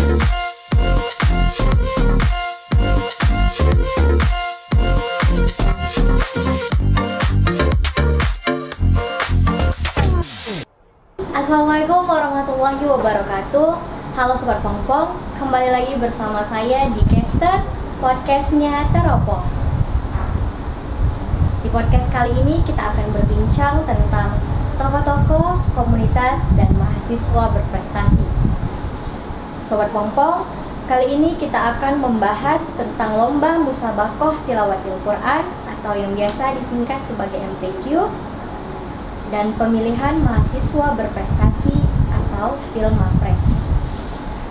Assalamualaikum warahmatullahi wabarakatuh. Halo Sobat Pongpong, kembali lagi bersama saya di Caster Podcastnya Teropong. Di podcast kali ini kita akan berbincang tentang tokoh-tokoh, komunitas, dan mahasiswa berprestasi. Sobat Pongpong, kali ini kita akan membahas tentang Lomba Musabaqah Tilawatil Quran atau yang biasa disingkat sebagai MTQ, dan pemilihan mahasiswa berprestasi atau Pilmapres,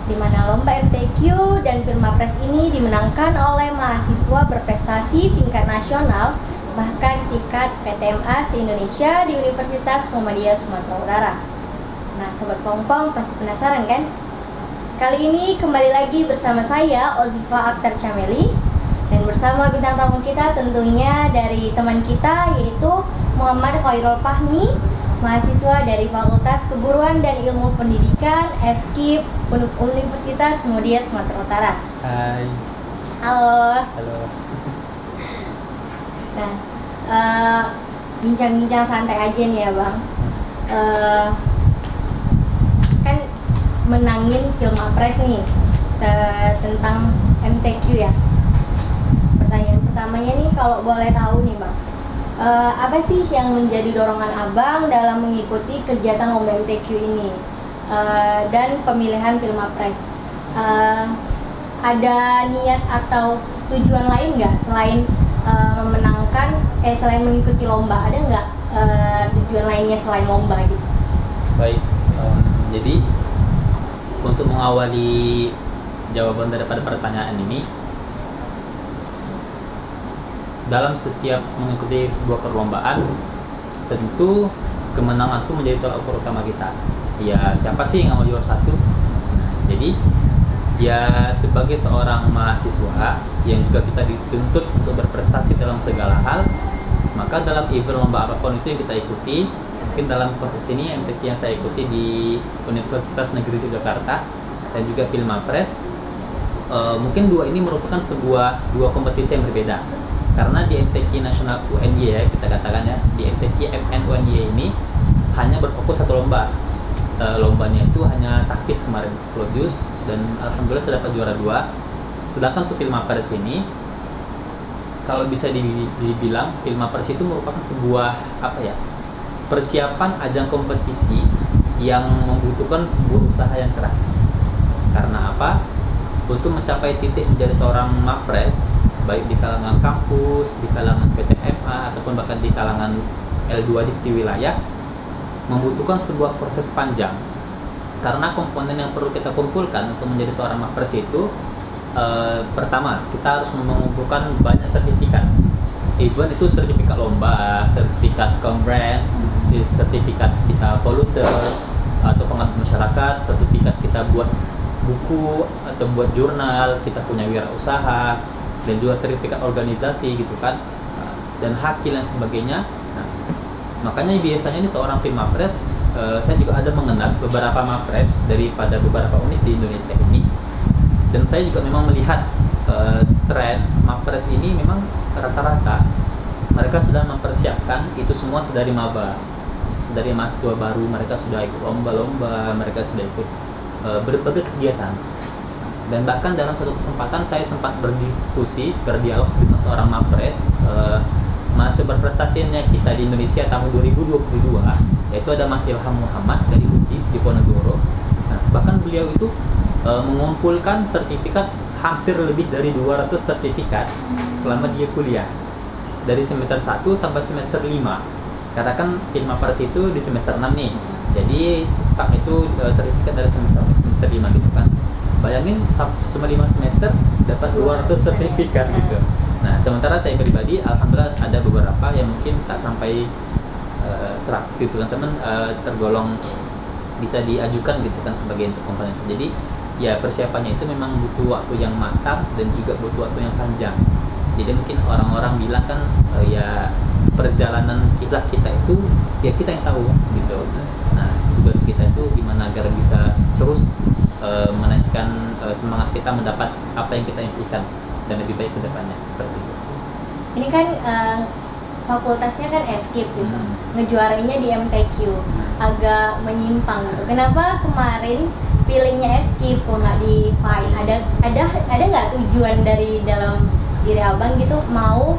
di mana lomba MTQ dan Pilmapres ini dimenangkan oleh mahasiswa berprestasi tingkat nasional bahkan tingkat PTMA se-Indonesia di Universitas Muhammadiyah Sumatera Utara. Nah, Sobat Pongpong pasti penasaran kan? Kali ini kembali lagi bersama saya Ozifa Akhtar Chameli, dan bersama bintang tamu kita tentunya dari teman kita yaitu Muhammad Khairul Fahmi, mahasiswa dari Fakultas Keguruan dan Ilmu Pendidikan FKIP Universitas Muhammadiyah Sumatera Utara. Hai. Halo. Halo. Nah, bincang-bincang santai aja nih ya Bang. Kan menangin Pilmapres nih tentang MTQ ya. Pertanyaan pertamanya nih, kalau boleh tahu nih Bang, apa sih yang menjadi dorongan Abang dalam mengikuti kegiatan lomba MTQ ini dan pemilihan Pilmapres? Ada niat atau tujuan lain nggak selain selain mengikuti lomba? Ada nggak tujuan lainnya selain lomba gitu? Baik, jadi untuk mengawali jawaban daripada pertanyaan ini, dalam setiap mengikuti sebuah perlombaan, tentu kemenangan itu menjadi tolak ukur utama kita. Ya, siapa sih yang mau juara satu? Nah, jadi ya sebagai seorang mahasiswa yang juga kita dituntut untuk berprestasi dalam segala hal, maka dalam event lomba apapun itu yang kita ikuti, mungkin dalam konteks ini MTQ yang saya ikuti di Universitas Negeri Yogyakarta dan juga Pilmapres, mungkin dua ini merupakan dua kompetisi yang berbeda. Karena di MTQ Nasional UNY ya, kita katakan ya, di MTQ MN UNY ini hanya berfokus satu lomba. Lombanya itu hanya taktis kemarin 10 juz, dan alhamdulillah saya dapat juara 2. Sedangkan untuk Pilmapres ini, kalau bisa dibilang Pilmapres itu merupakan sebuah persiapan ajang kompetisi yang membutuhkan sebuah usaha yang keras. Karena apa? Untuk mencapai titik menjadi seorang mapres, baik di kalangan kampus, di kalangan PTMA, ataupun bahkan di kalangan L2 di wilayah, membutuhkan sebuah proses panjang. Karena komponen yang perlu kita kumpulkan untuk menjadi seorang mapres itu, pertama, kita harus mengumpulkan banyak sertifikat. Even itu sertifikat lomba, sertifikat conference, sertifikat kita volunteer atau pengabdian masyarakat, sertifikat kita buat buku atau buat jurnal, kita punya wirausaha, dan juga sertifikat organisasi gitu kan, dan hakil dan sebagainya. Nah, makanya biasanya ini seorang Pilmapres, saya juga ada mengenal beberapa mapres daripada beberapa univ di Indonesia ini, dan saya juga memang melihat tren mapres ini memang rata-rata mereka sudah mempersiapkan itu semua sedari maba, sedari mahasiswa baru, mereka sudah ikut lomba-lomba, mereka sudah ikut berbagai kegiatan. Dan bahkan dalam suatu kesempatan saya sempat berdialog dengan seorang mapres mahasiswa berprestasinya kita di Indonesia tahun 2022, yaitu ada Mas Ilham Muhammad dari UGI di Ponorogo. Nah, bahkan beliau itu mengumpulkan sertifikat hampir lebih dari 200 sertifikat selama dia kuliah dari semester 1 sampai semester 5. Katakan Pilmapres itu di semester 6 nih, jadi start itu sertifikat dari semester 5 gitu kan. Bayangin cuma 5 semester dapat 200 sertifikat gitu. Nah, sementara saya pribadi alhamdulillah ada beberapa yang mungkin tak sampai 100 gitu kan, teman tergolong bisa diajukan gitu kan sebagai untuk komponen. Jadi ya persiapannya itu memang butuh waktu yang matang dan juga butuh waktu yang panjang. Jadi mungkin orang-orang bilang kan ya perjalanan kisah kita itu ya kita yang tahu gitu. Nah, tugas kita itu bagaimana agar bisa terus menaikkan semangat kita mendapat apa yang kita impikan dan lebih baik ke depannya, seperti itu. Ini kan fakultasnya kan FKIP gitu, ngejuarainya di MTQ, agak menyimpang gitu. Kenapa kemarin pilihnya FKIP kok nggak di FAI? Ada nggak tujuan dari dalam diri abang gitu mau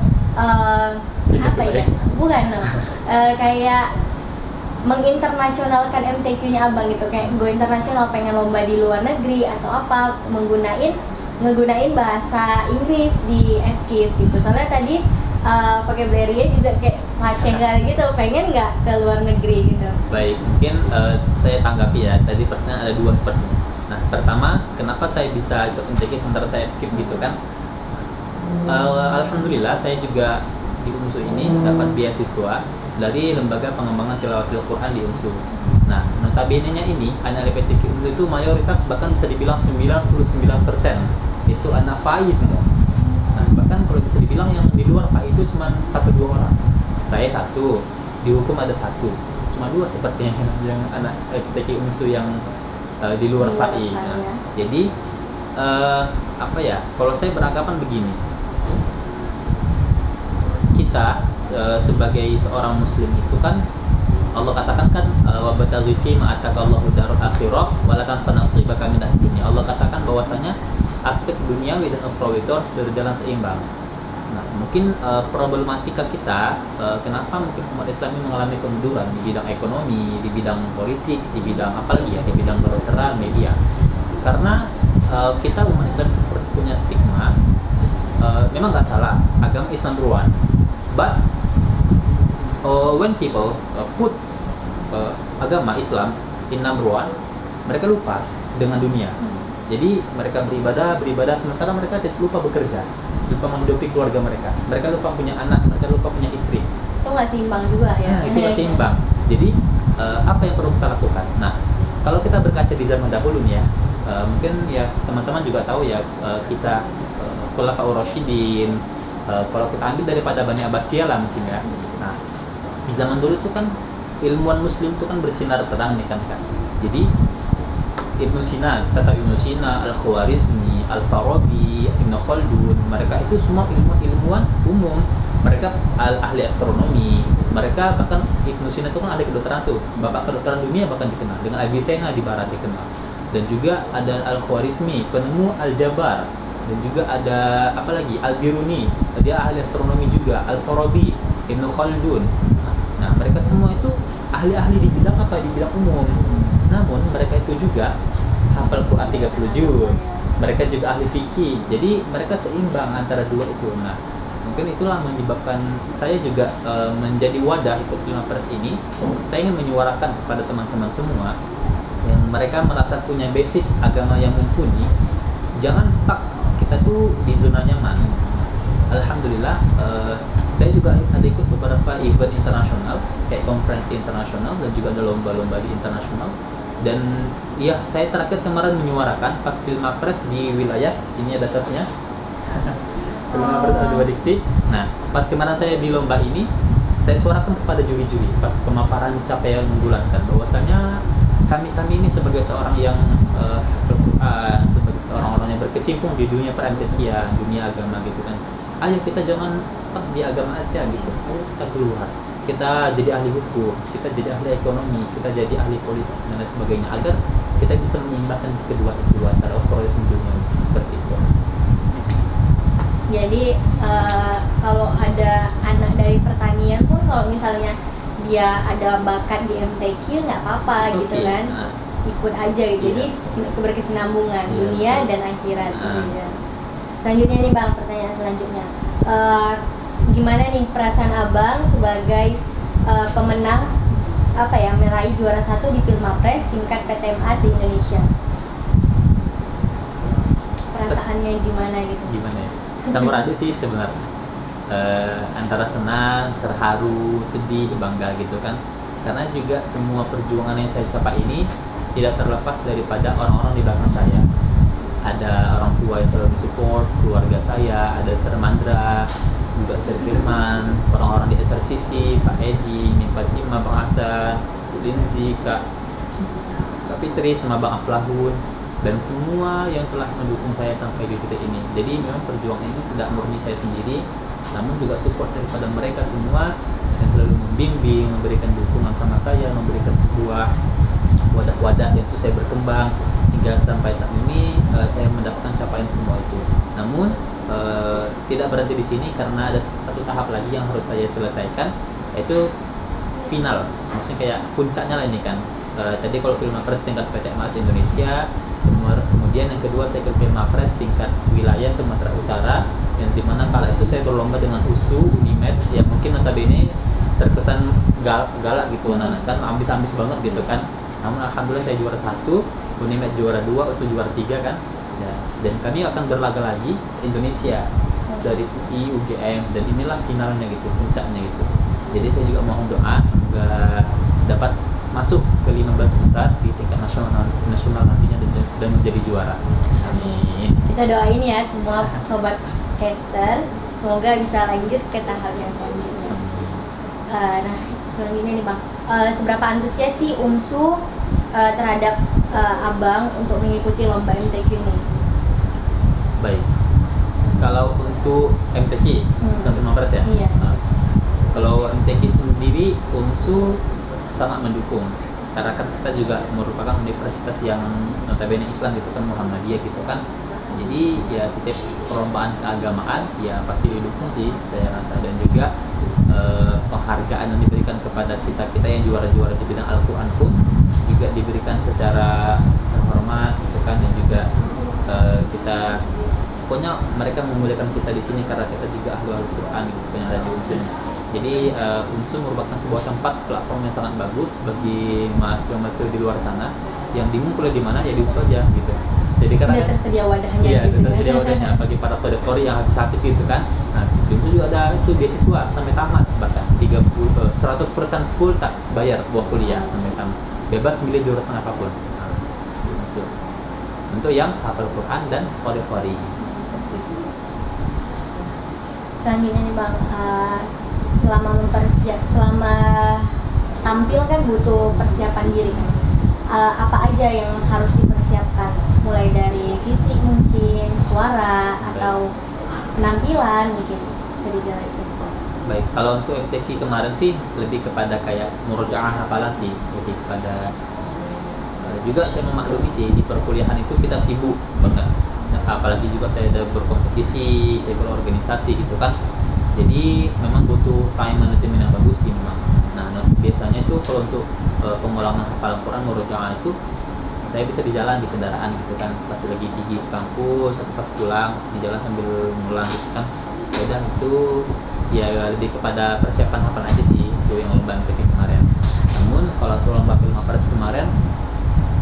apa ya? Bukan no. Kayak menginternasionalkan MTQ-nya abang gitu, kayak go internasional, pengen lomba di luar negeri atau apa, ngegunain bahasa Inggris di FKIP gitu. Soalnya tadi vocabulary-nya juga kayak macenggal gitu, pengen nggak ke luar negeri gitu. Baik, mungkin saya tanggapi ya, tadi pertanyaan ada dua seperti. Nah, pertama, kenapa saya bisa ikut MTQ sementara saya FKIP gitu kan? Alhamdulillah saya juga di UNSU ini dapat beasiswa dari Lembaga Pengembangan Tilawatil Quran di UNSU. Nah, notabene-nya ini anak LPTQ UNSU itu mayoritas, bahkan bisa dibilang 99% itu anak FAI semua. Nah, bahkan kalau bisa dibilang yang di luar FAI itu cuma 1-2 orang. Saya satu, di hukum ada satu, cuma 2 seperti yang anak LPTQ UNSU yang di luar FAI. Nah, jadi apa ya? Kalau saya beranggapan begini, kita sebagai seorang muslim itu kan Allah katakan kan wa bataghi fi ma atakallahu darul akhirah wa la tansa nasibaka minad dunya. Allah katakan bahwasanya aspek duniawi dan ukhrawi itu harus berjalan seimbang. Nah, mungkin problematika kita kenapa mungkin umat Islam ini mengalami kemunduran di bidang ekonomi, di bidang politik, di bidang apalagi ya, di bidang kedokteran, media. Karena kita umat Islam itu punya stigma, memang nggak salah agama Islam beruan, but when people put agama Islam in number one, mereka lupa dengan dunia. Jadi mereka beribadah, sementara mereka lupa bekerja, lupa menghidupi keluarga mereka. Mereka lupa punya anak, mereka lupa punya istri. Itu nggak seimbang juga ya? Itu nggak seimbang. Jadi apa yang perlu kita lakukan? Nah, kalau kita berkaca di zaman dahulu nih ya, mungkin ya teman-teman juga tahu ya kisah Khulafaur Rasyidin. Kalau kita ambil daripada Bani Abbasiyah lah mungkin ya. Nah, di zaman dulu itu kan ilmuwan muslim itu kan bersinar terang nih kan. Jadi Ibnu Sina, kita tahu Ibnu Sina, Al-Khwarizmi, Al-Farabi, Ibnu Khaldun, mereka itu semua ilmuwan umum. Mereka ahli astronomi. Mereka bahkan Ibnu Sina itu kan ada kedokteran tuh, bapak kedokteran dunia bahkan dikenal, dengan Avicenna di barat dikenal. Dan juga ada Al-Khwarizmi, penemu Al-Jabar. Dan juga ada apa lagi, Al-Biruni, dia ahli astronomi juga. Al-Farabi, Ibnu Khaldun. Nah, mereka semua itu ahli-ahli di bidang apa? Di bidang umum. Namun mereka itu juga hafal Quran 30 juz. Mereka juga ahli fikih. Jadi mereka seimbang antara dua itu. Nah, mungkin itulah menyebabkan saya juga menjadi wadah ikut Lima Pers ini. Saya ingin menyuarakan kepada teman-teman semua yang mereka merasa punya basic agama yang mumpuni, jangan stuck kita tuh di zona nyaman. Alhamdulillah, saya juga ada ikut beberapa event internasional, kayak konferensi internasional dan juga ada lomba-lomba di internasional. Dan iya, saya terakhir kemarin menyuarakan pas Lima Pres di wilayah, ini ada tasnya. Lima Pres ada 2 dikti. Nah, pas kemarin saya di lomba ini, saya suarakan kepada juri-juri pas pemaparan capaian unggulan kan, bahwasanya kami ini sebagai seorang yang Al-Quran, sebagai seorang orang yang berkecimpung di dunia perempekian, dunia agama gitu kan. Ayo kita jangan stuck di agama aja gitu. Ayo kita keluar. Kita jadi ahli hukum, kita jadi ahli ekonomi, kita jadi ahli politik dan lain sebagainya, agar kita bisa menyeimbangkan kedua itu antara ukhrawi dan dunia, seperti itu. Jadi kalau ada anak dari pertanian pun, kalau misalnya dia ada bakat di MTQ nggak apa-apa gitu kan, ikut aja gitu. Jadi berkesinambungan dunia dan akhirat gitu ya. Selanjutnya nih Bang, pertanyaan selanjutnya, gimana nih perasaan abang sebagai pemenang apa ya, meraih juara 1 di Pilmapres tingkat PTMA se-Indonesia? Perasaannya gimana gitu? Gimana ya? Campur aduk sih sebenarnya, antara senang, terharu, sedih, bangga gitu kan. Karena juga semua perjuangan yang saya capai ini tidak terlepas daripada orang-orang di belakang saya. Ada orang tua yang selalu support, keluarga saya, ada Sir Mandra, juga Sir Firman, orang-orang di SRCC, Pak Edi, Min Fatima, Bang Hasan, Bu Linzi, Kak Kak Fitri, sama Bang Aflahun, dan semua yang telah mendukung saya sampai di titik ini. Jadi memang perjuangan ini tidak murni saya sendiri, namun juga support daripada mereka semua yang selalu membimbing, memberikan dukungan sama saya, memberikan sebuah wadah-wadah yang itu saya berkembang hingga sampai saat ini saya mendapatkan capaian semua itu. Namun tidak berhenti di sini karena ada satu tahap lagi yang harus saya selesaikan, yaitu final. Maksudnya kayak puncaknya lah ini kan. Tadi kalau Pilmapres tingkat PTMA Indonesia, kemudian yang kedua saya ke Pilmapres tingkat wilayah Sumatera Utara, yang dimana kala itu saya berlomba dengan USU, Unimed, yang mungkin notabene terkesan galak gitu, kan ambis-ambis banget gitu kan. Namun alhamdulillah saya juara 1, Unimed juara 2, USU juara 3 kan. Ya, dan kami akan berlaga lagi se-Indonesia dari UI, UGM, dan inilah finalnya gitu, puncaknya gitu. Jadi saya juga mohon doa semoga dapat masuk ke 15 besar di tingkat nasional nantinya dan menjadi juara. Amin. Kita doain ya semua sobat caster, semoga bisa lanjut ke tahap yang selanjutnya. Nah, selanjutnya nih Bang, seberapa antusias sih UMSU terhadap Abang untuk mengikuti lomba MTQ ini? Baik, kalau untuk MTQ, untuk Pilmapres ya? Iya. Kalau MTQ sendiri, UMSU sangat mendukung, karena kan kita juga merupakan universitas yang notabene Islam gitu kan, Muhammadiyah gitu kan. Jadi ya setiap perlombaan keagamaan ya pasti didukung sih saya rasa, dan juga penghargaan yang diberikan kepada kita yang juara-juara di bidang Al-Quran pun juga diberikan secara terhormat gitu kan, dan juga kita pokoknya mereka memuliakan kita di sini karena kita juga ahli Al-Quran gitu kan, yang ada di UMSU. Jadi UMSU merupakan sebuah tempat platform yang sangat bagus bagi mahasiswa-mahasiswa di luar sana yang bingung kuliah di mana, ya di UMSU aja gitu. Jadi karena udah tersedia wadahnya. Iya, gitu, tersedia wadahnya bagi para pedoktori yang habis-habis gitu kan. Nah, di UMSU juga ada itu beasiswa sampai tamat, bahkan 100% full tak bayar buat kuliah sampai tamat. Bebas milih jurusan apapun. Nah, di UMSU. Untuk yang hafal Quran dan qori-qori. Seperti itu. Selanjutnya nih Bang, selama tampil kan butuh persiapan diri kan. Apa aja yang harus dipersiapkan, mulai dari fisik mungkin, suara atau penampilan mungkin bisa dijelasin. Baik, kalau untuk MTQ kemarin sih lebih kepada kayak murojaah hafalan sih, lebih kepada juga saya memaklumi sih di perkuliahan itu kita sibuk banget. Nah, apalagi juga saya ada berkompetisi, saya berorganisasi gitu kan. Jadi memang butuh time management yang bagus sih memang. Nah, biasanya itu kalau untuk pengulangan hafalan Quran murojaah itu saya bisa di jalan, di kendaraan gitu kan, pas lagi pergi ke kampus atau pas pulang di jalan sambil ngulang gitu kan. Ya udah, itu ya lebih kepada persiapan hafalan aja sih itu yang lomba MTQ kemarin. Namun kalau untuk lomba Pilmapres kemarin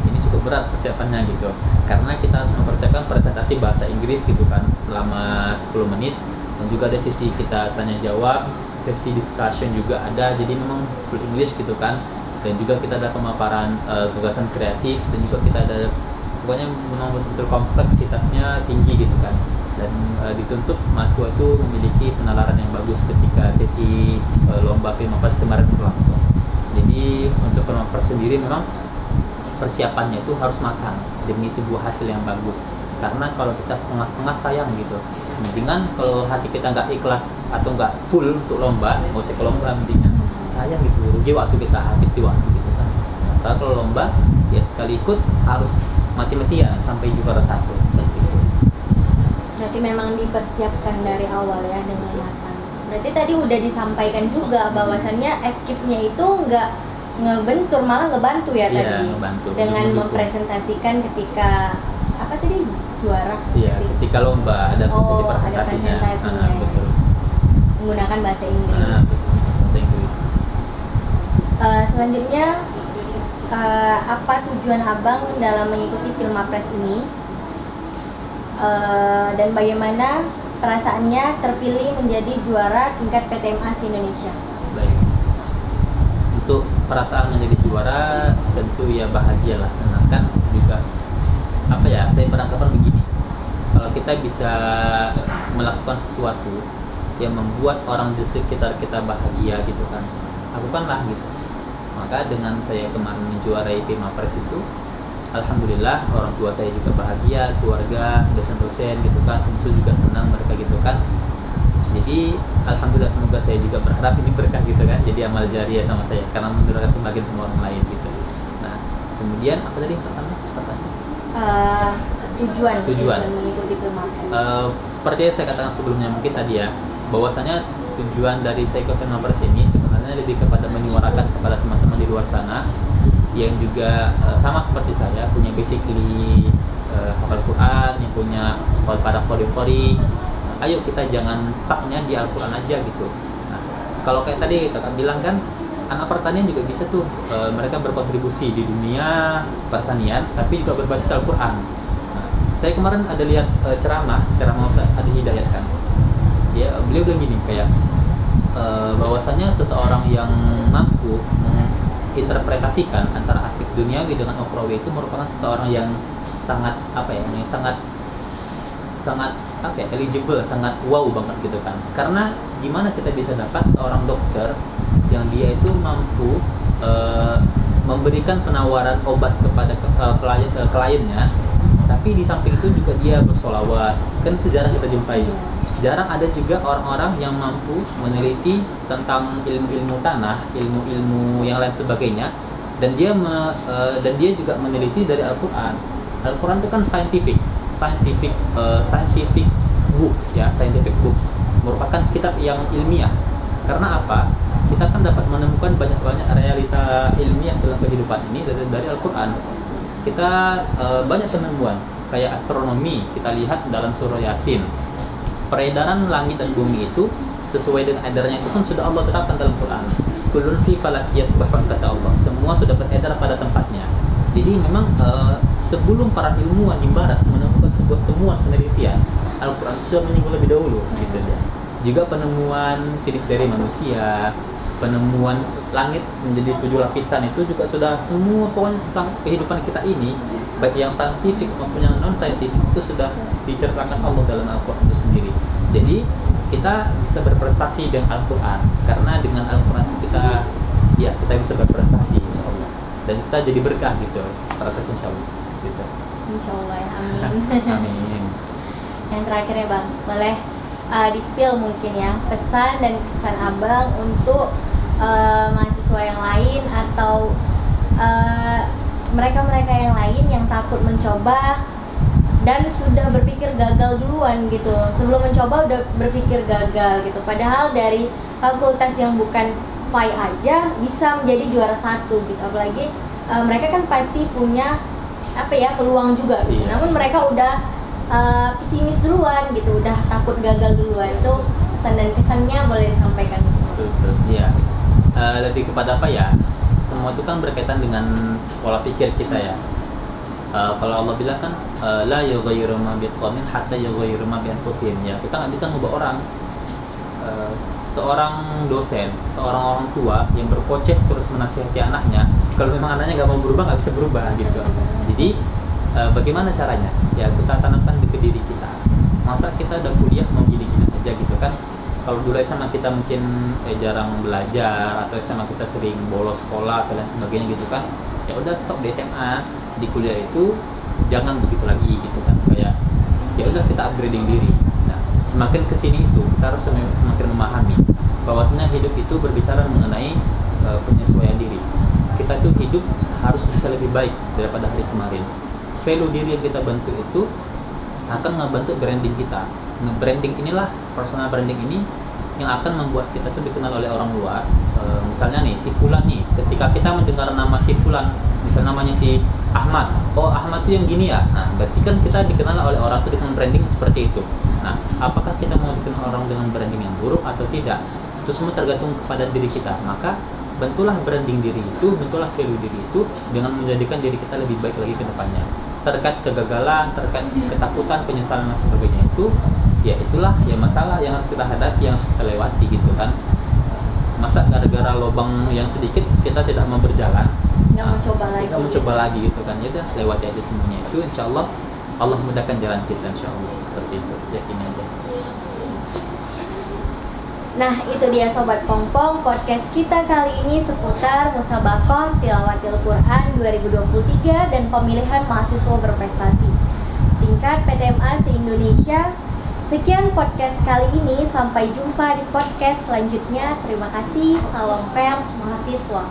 ini cukup berat persiapannya gitu, karena kita harus mempersiapkan presentasi bahasa Inggris gitu kan selama 10 menit, dan juga ada sesi kita tanya jawab, sesi discussion juga ada, jadi memang full English gitu kan. Dan juga kita ada pemaparan gagasan kreatif, dan juga kita ada pokoknya memang betul-betul kompleksitasnya tinggi gitu kan. Dan dituntut mahasiswa itu memiliki penalaran yang bagus ketika sesi lomba Pilmapres kemarin berlangsung. Jadi untuk Pilmapres sendiri memang persiapannya itu harus matang demi sebuah hasil yang bagus. Karena kalau kita setengah-setengah sayang gitu. Mendingan kalau hati kita nggak ikhlas atau nggak full untuk lomba, nggak usah ke lomba, mendingan sayang gitu, rugi waktu kita habis di waktu gitu kan. Nah, kalau lomba ya sekali ikut harus mati-matian sampai juara 1 seperti itu. Berarti memang dipersiapkan dari awal ya dengan matang. Berarti tadi udah disampaikan juga bahwasannya aktifnya itu nggak ngebentur, malah ngebantu ya tadi. Ngebantu. Dengan mempresentasikan ketika apa tadi juara. Iya, ketika lomba ada sesi presentasinya. Ada presentasinya. Betul. Menggunakan bahasa Inggris. Bahasa Inggris. Selanjutnya apa tujuan Abang dalam mengikuti Pilmapres ini, dan bagaimana perasaannya terpilih menjadi juara tingkat PTMA se-Indonesia? Baik. Untuk perasaan menjadi juara tentu ya bahagialah, senang kan, juga apa ya, saya beranggapan begini, kalau kita bisa melakukan sesuatu yang membuat orang di sekitar kita bahagia gitu kan, lakukanlah gitu. Maka dengan saya kemarin menjuarai Pilmapres itu, alhamdulillah orang tua saya juga bahagia, keluarga, dosen-dosen gitu kan, musuh juga senang mereka gitu kan. Jadi alhamdulillah, semoga saya juga berharap ini berkah gitu kan, jadi amal jariah sama saya karena menurunkan pembagian sama orang lain gitu. Nah kemudian apa tadi pertanyaan? Tujuan mengikuti Filmapres. Seperti yang saya katakan sebelumnya mungkin tadi ya, bahwasanya tujuan dari saya ikut Filmapres ini sebenarnya lebih kepada menyuarakan kepada teman-teman di luar sana yang juga sama seperti saya, punya basically hafal Quran, yang punya pada qori. Ayo kita jangan stucknya di Al-Quran aja gitu. Nah, kalau kayak tadi kakak bilang kan, anak pertanian juga bisa tuh mereka berkontribusi di dunia pertanian, tapi juga berbasis Al-Quran. Nah, saya kemarin ada lihat ceramah Ustaz Adi Hidayat kan. Beliau bilang gini kayak bahwasanya seseorang yang mampu menginterpretasikan antara aspek duniawi dengan ukhrawi itu merupakan seseorang yang sangat eligible, sangat wow banget gitu kan. Karena gimana kita bisa dapat seorang dokter yang dia itu mampu memberikan penawaran obat kepada kliennya, tapi di samping itu juga dia bersolawat, kan itu jarang kita jumpai. Jarang ada juga orang-orang yang mampu meneliti tentang ilmu-ilmu tanah, ilmu-ilmu yang lain sebagainya, dan dia juga meneliti dari Al-Quran. Al-Quran itu kan scientific book ya, scientific book, merupakan kitab yang ilmiah. Karena apa? Kita kan dapat menemukan banyak realita ilmiah dalam kehidupan ini dari Al-Quran. Kita banyak penemuan kayak astronomi, kita lihat dalam surah Yasin. Peredaran langit dan bumi itu sesuai dengan edarnya itu kan sudah Allah tetapkan dalam Quran. Kullun fi falaki yasbahun, kata Allah. Semua sudah beredar pada tempatnya. Jadi memang sebelum para ilmuwan di barat menemukan sebuah temuan penelitian, Al-Quran sudah menyinggung lebih dahulu gitu ya. Juga penemuan sidik jari manusia, penemuan langit menjadi 7 lapisan itu juga sudah semua pokoknya tentang kehidupan kita ini, baik yang saintifik maupun yang non saintifik itu sudah diceritakan Allah dalam Al-Quran itu sendiri. Jadi kita bisa berprestasi dengan Al-Quran, karena dengan Al-Quran itu kita bisa berprestasi insya Allah, dan kita jadi berkah gitu, insya Allah gitu. Insya Allah ya, amin. Amin. Yang terakhir ya Bang, boleh di-spill mungkin ya pesan dan kesan Abang untuk mahasiswa yang lain atau mereka-mereka yang lain yang takut mencoba dan sudah berpikir gagal duluan gitu. Sebelum mencoba udah berpikir gagal gitu. Padahal dari fakultas yang bukan FAI aja bisa menjadi juara 1 gitu. Apalagi mereka kan pasti punya peluang juga gitu. Iya. Namun mereka udah pesimis duluan gitu, udah takut gagal duluan. Itu pesan dan kesannya boleh disampaikan. Betul. Iya. Lebih kepada apa ya? Semua itu kan berkaitan dengan pola pikir kita ya. Kalau Allah bilang kan la yughayyiru ma biqaumin hatta yughayyiru ma bi anfusihim, ya. Kita nggak bisa ngubah orang. Seorang dosen, seorang orang tua yang berkocek terus menasihati anaknya, kalau memang anaknya nggak mau berubah, nggak bisa berubah gitu. Jadi bagaimana caranya? Ya kita tanamkan ke diri kita. Masa kita udah kuliah mau gini-gini aja gitu kan? Kalau dulu SMA kita mungkin jarang belajar, atau SMA kita sering bolos sekolah atau lain sebagainya gitu kan, ya udah stop di SMA. Di kuliah itu jangan begitu lagi gitu kan, kayak ya udah kita upgrading diri. Nah, semakin kesini itu kita harus semakin memahami bahwasanya hidup itu berbicara mengenai penyesuaian diri. Kita tuh hidup harus bisa lebih baik daripada hari kemarin. Value diri yang kita bentuk itu akan membentuk branding kita. Branding inilah, personal branding ini yang akan membuat kita tuh dikenal oleh orang luar. Misalnya nih, si Fulan nih, ketika kita mendengar nama si Fulan, misalnya namanya si Ahmad, oh Ahmad tuh yang gini ya, nah berarti kan kita dikenal oleh orang tuh dengan branding seperti itu. Nah, apakah kita mau dikenal orang dengan branding yang buruk atau tidak? Itu semua tergantung kepada diri kita. Maka bentulah branding diri itu, bentulah value diri itu dengan menjadikan diri kita lebih baik lagi ke depannya. Terkait kegagalan, terkait ketakutan, penyesalan dan sebagainya itu, ya itulah ya masalah yang harus kita hadapi, yang harus kita lewati gitu kan. Masa gara-gara lubang yang sedikit kita tidak mau berjalan, nggak mau coba lagi gitu kan. Ya udah lewati aja semuanya itu, insya Allah Allah mudahkan jalan kita, insya Allah. Seperti itu, yakin aja. Nah, itu dia Sobat Pongpong, podcast kita kali ini seputar Musabaqah Tilawatil Quran 2023 dan pemilihan mahasiswa berprestasi tingkat PTMA se-Indonesia. Sekian podcast kali ini, sampai jumpa di podcast selanjutnya. Terima kasih, salam pers mahasiswa.